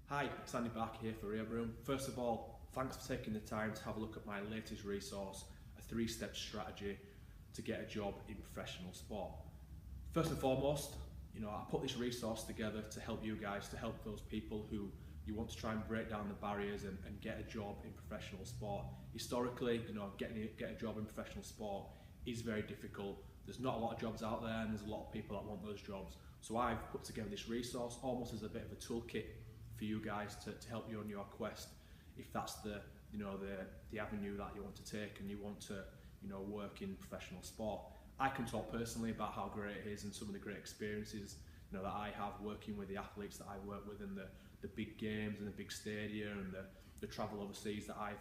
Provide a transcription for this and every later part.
Hi, it's Andy Barker here for RehabRoom. First of all, thanks for taking the time to have a look at my latest resource, a 3-step strategy to get a job in professional sport. First and foremost, I put this resource together to help you guys, to help those people who you want to try and break down the barriers and get a job in professional sport. Historically, get a job in professional sport is very difficult. There's not a lot of jobs out there and there's a lot of people that want those jobs. So I've put together this resource almost as a bit of a toolkit for you guys to help you on your quest, if that's the avenue that you want to take and you want to work in professional sport. I can talk personally about how great it is and some of the great experiences that I have working with the athletes that I work with in the big games and the big stadia and the travel overseas that I've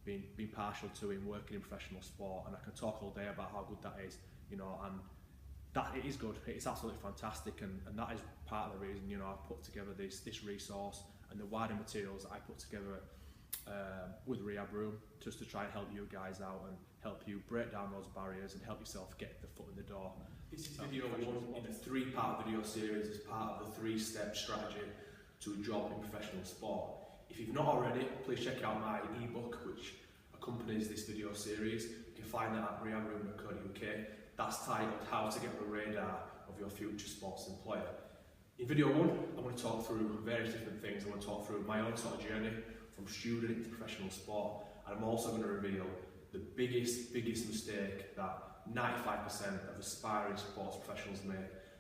been partial to in working in professional sport, and I can talk all day about how good that is, and that it is good. It's absolutely fantastic, and that is part of the reason I've put together this resource and the wider materials that I put together with RehabRoom, just to try and help you guys out and help you break down those barriers and help yourself get the foot in the door. This is video 1 in a 3-part video series as part of the 3-step strategy to a job in professional sport. If you've not already, please check out my ebook which accompanies this video series. You can find that at rehabroom.co.uk. That's titled How to Get on the Radar of Your Future Sports Employer. In video 1, I'm going to talk through various different things. I'm going to talk through my own sort of journey from student into professional sport, and I'm also going to reveal the biggest mistake that 95% of aspiring sports professionals make,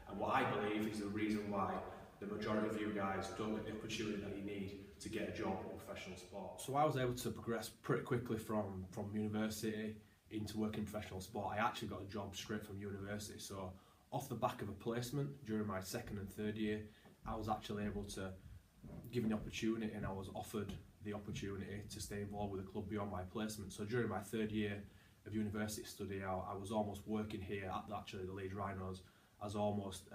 and what I believe is the reason why the majority of you guys don't get the opportunity that you need to get a job in professional sport. So I was able to progress pretty quickly from university into working professional sport. I actually got a job straight from university, so off the back of a placement during my 2nd and 3rd year, I was actually able to given the opportunity, and I was offered the opportunity to stay involved with the club beyond my placement. So during my 3rd year of university study, I was almost working here at the Leeds Rhinos as almost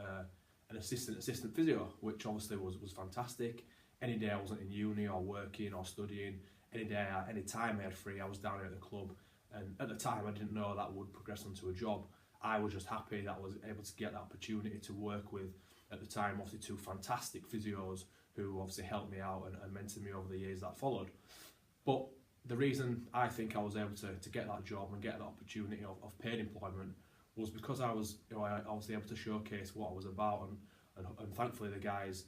an assistant physio, which obviously was fantastic. Any day I wasn't in uni or working or studying, any time I had free, I was down here at the club. And at the time, I didn't know that would progress onto a job. I was just happy that I was able to get that opportunity to work with, at the time, obviously 2 fantastic physios who obviously helped me out and mentored me over the years that followed. But the reason I think I was able to get that job and get that opportunity of paid employment was because I was able to showcase what I was about, and thankfully the guys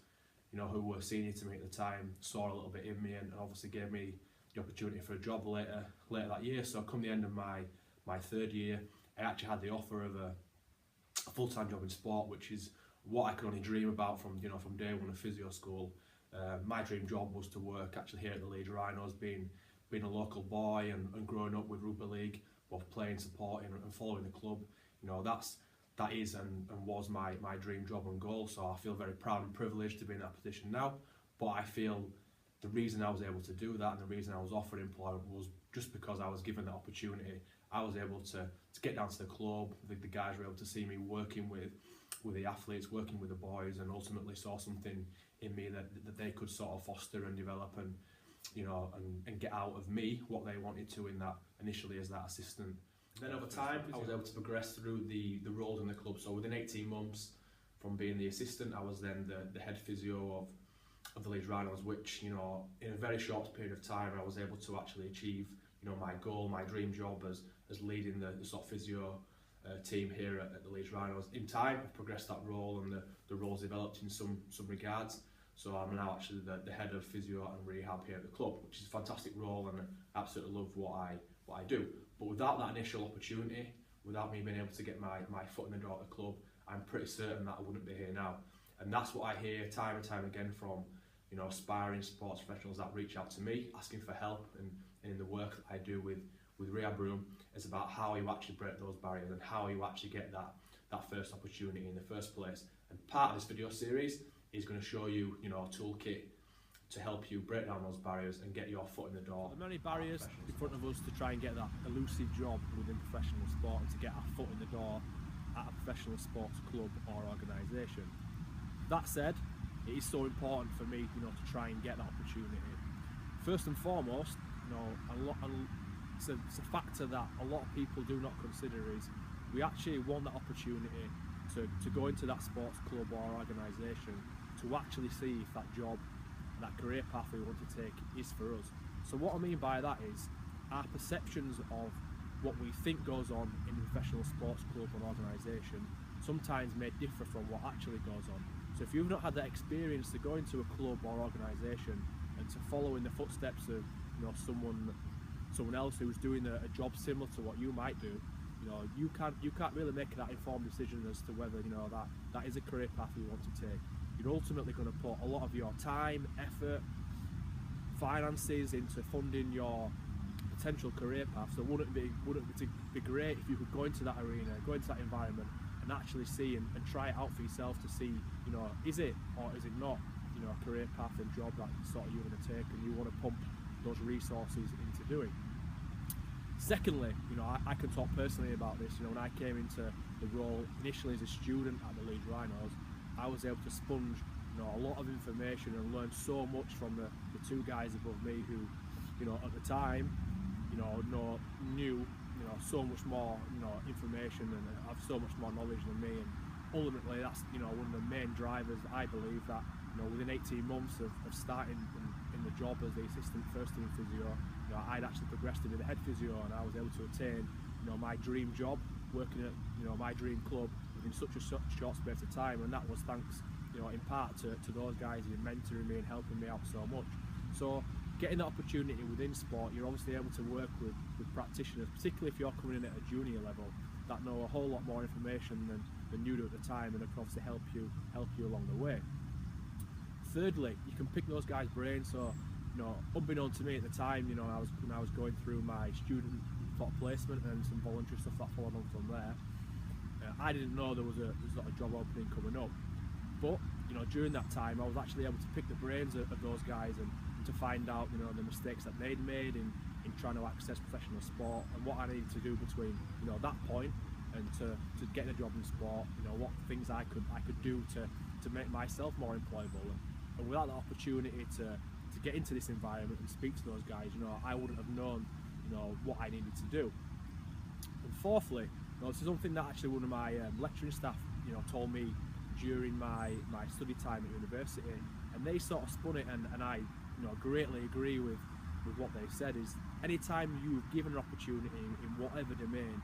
who were senior to me at the time saw a little bit in me and obviously gave me the opportunity for a job later that year. So come the end of my 3rd year, I actually had the offer of a full-time job in sport, which is what I could only dream about from day 1 of physio school. My dream job was to work actually here at the Leeds Rhinos, being a local boy and growing up with rugby league, both playing, supporting and following the club. That is and was my dream job and goal. So I feel very proud and privileged to be in that position now. But I feel the reason I was able to do that and the reason I was offered employment was just because I was given that opportunity. I was able to get down to the club. The guys were able to see me working with the athletes, working with the boys, and ultimately saw something in me that they could sort of foster and develop and get out of me what they wanted to in that initially as that assistant. And then over time, I was able to progress through the roles in the club. So within 18 months from being the assistant, I was then the head physio of the Leeds Rhinos, which in a very short period of time I was able to actually achieve my goal, my dream job as leading the sort of physio team here at the Leeds Rhinos. In time, I've progressed that role, and the role's developed in some regards. So I'm now actually the head of physio and rehab here at the club, which is a fantastic role, and I absolutely love what I do. But without that initial opportunity, without me being able to get my foot in the door at the club, I'm pretty certain that I wouldn't be here now. And that's what I hear time and time again from aspiring sports professionals that reach out to me asking for help, and in the work that I do with RehabRoom, is about how you actually break those barriers and how you actually get that first opportunity in the first place. And part of this video series is going to show you a toolkit to help you break down those barriers and get your foot in the door. There are many barriers in front of us to try and get that elusive job within professional sport and to get our foot in the door at a professional sports club or organisation. That said, it is so important for me to try and get that opportunity. First and foremost, it's a factor that a lot of people do not consider is we actually want that opportunity to go into that sports club or organisation to actually see if that job and that career path we want to take is for us. So what I mean by that is our perceptions of what we think goes on in a professional sports club or organisation sometimes may differ from what actually goes on. So if you've not had that experience to go into a club or organisation and to follow in the footsteps of someone else who's doing a job similar to what you might do, you can't really make that informed decision as to whether that is a career path you want to take. You're ultimately going to put a lot of your time, effort, finances into funding your potential career path. So wouldn't it be great if you could go into that arena, go into that environment, and actually see and try it out for yourself to see, is it or is it not, a career path and job that sort of you're going to take and you want to pump those resources into doing. Secondly, I can talk personally about this. When I came into the role initially as a student at the Leeds Rhinos, I was able to sponge a lot of information and learn so much from the two guys above me who, at the time, knew so much more information and have so much more knowledge than me. And ultimately, that's one of the main drivers, I believe, that within 18 months of starting in the job as the assistant first team physio, I'd actually progressed to be the head physio, and I was able to attain my dream job, working at my dream club within such a short space of time. And that was thanks in part to those guys who were mentoring me and helping me out so much. So getting that opportunity within sport, you're obviously able to work with practitioners, particularly if you're coming in at a junior level, that know a whole lot more information than you do at the time, and can obviously help you along the way. Thirdly, you can pick those guys' brains. So unbeknown to me at the time, when I was going through my student placement and some voluntary stuff that followed on from there, I didn't know there was a job opening coming up. But during that time, I was actually able to pick the brains of those guys and to find out the mistakes that they'd made in trying to access professional sport, and what I needed to do between that point and to get a job in sport. What things I could do to make myself more employable, and without the opportunity to get into this environment and speak to those guys, I wouldn't have known what I needed to do. And fourthly, this is something that actually one of my lecturing staff told me during my study time at university, and they sort of spun it, and I greatly agree with what they said, is anytime you've given an opportunity in whatever domain,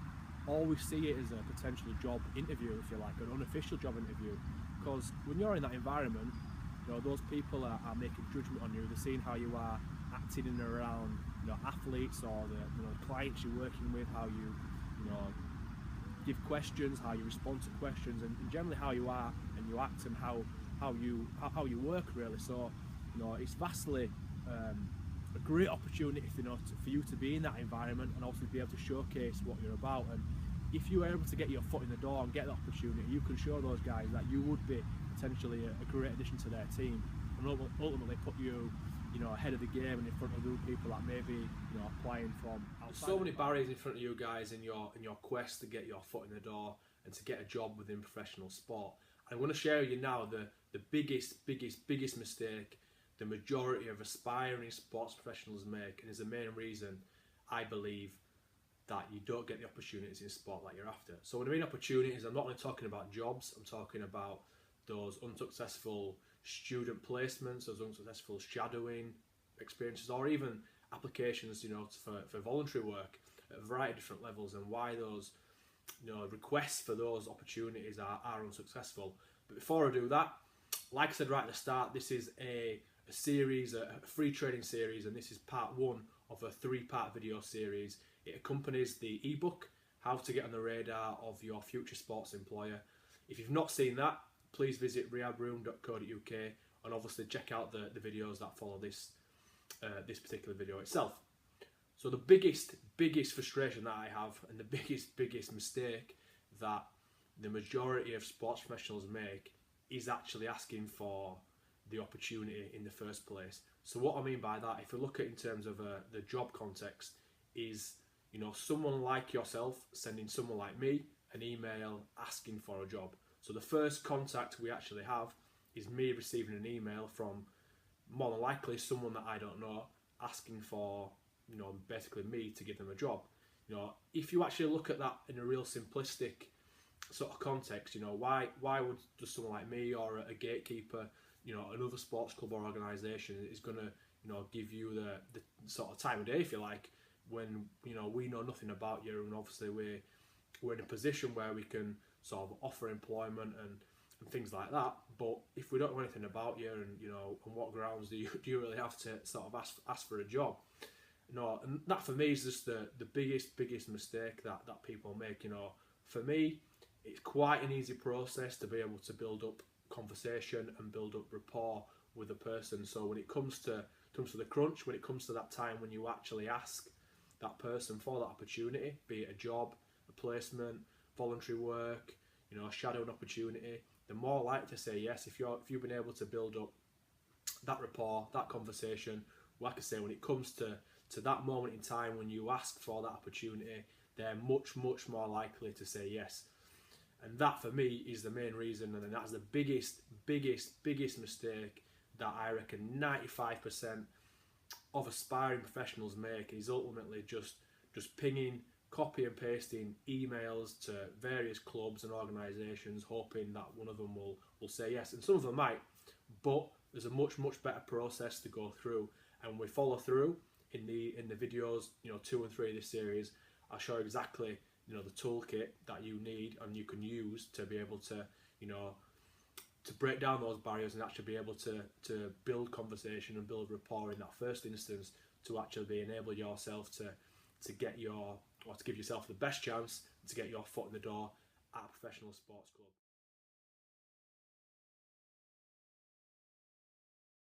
always see it as a potential job interview, if you like, an unofficial job interview. Because when you're in that environment, those people are making judgment on you. They're seeing how you are acting in and around athletes or the clients you're working with, how you give questions, how you respond to questions, and generally how you are and you act and how you work, really. So it's vastly a great opportunity for you to be in that environment and also be able to showcase what you're about. And if you are able to get your foot in the door and get the opportunity, you can show those guys that you would be potentially a great addition to their team, and ultimately put you ahead of the game and in front of the people that may be applying from outside. There's so many barriers in front of you guys in your quest to get your foot in the door and to get a job within professional sport. I'm going to share with you now the biggest mistake the majority of aspiring sports professionals make, and is the main reason I believe that you don't get the opportunities in sport that you're after. So when I mean opportunities, I'm not only talking about jobs, I'm talking about those unsuccessful student placements, those unsuccessful shadowing experiences, or even applications for voluntary work at a variety of different levels, and why those requests for those opportunities are unsuccessful. But before I do that, like I said right at the start, this is a series, a free training series, and this is part one of a 3-part video series. It accompanies the ebook, How to Get on the Radar of Your Future Sports Employer. If you've not seen that, please visit rehabroom.co.uk and obviously check out the videos that follow this particular video itself. So the biggest frustration that I have, and the biggest mistake that the majority of sports professionals make, is actually asking for the opportunity in the first place. So what I mean by that, if you look at it in terms of the job context, is someone like yourself sending someone like me an email asking for a job. So the first contact we actually have is me receiving an email from, more than likely, someone that I don't know, asking for basically me to give them a job. If you actually look at that in a real simplistic sort of context, why would just someone like me or a gatekeeper another sports club or organisation is going to give you the sort of time of day, if you like, when we know nothing about you, and obviously we're in a position where we can sort of offer employment and things like that. But if we don't know anything about you, and on what grounds do you really have to sort of ask for a job? And that for me is just the biggest mistake that people make. For me, it's quite an easy process to be able to build up conversation and build up rapport with a person. So when it comes to the crunch, when it comes to that time when you actually ask that person for that opportunity, be it a job, a placement, voluntary work, a shadowing opportunity, they're more likely to say yes if you've been able to build up that rapport, that conversation. Like I say, when it comes to that moment in time when you ask for that opportunity, they're much more likely to say yes. And that for me is the main reason, and that's the biggest mistake that I reckon 95% of aspiring professionals make, is ultimately just pinging, copy and pasting emails to various clubs and organisations, hoping that one of them will say yes. And some of them might, but there's a much better process to go through, and we follow through in the videos 2 and 3 of this series. I'll show exactly the toolkit that you need and you can use to be able to to break down those barriers and actually be able to build conversation and build rapport in that first instance, to actually enable yourself to give yourself the best chance to get your foot in the door at a professional sports club.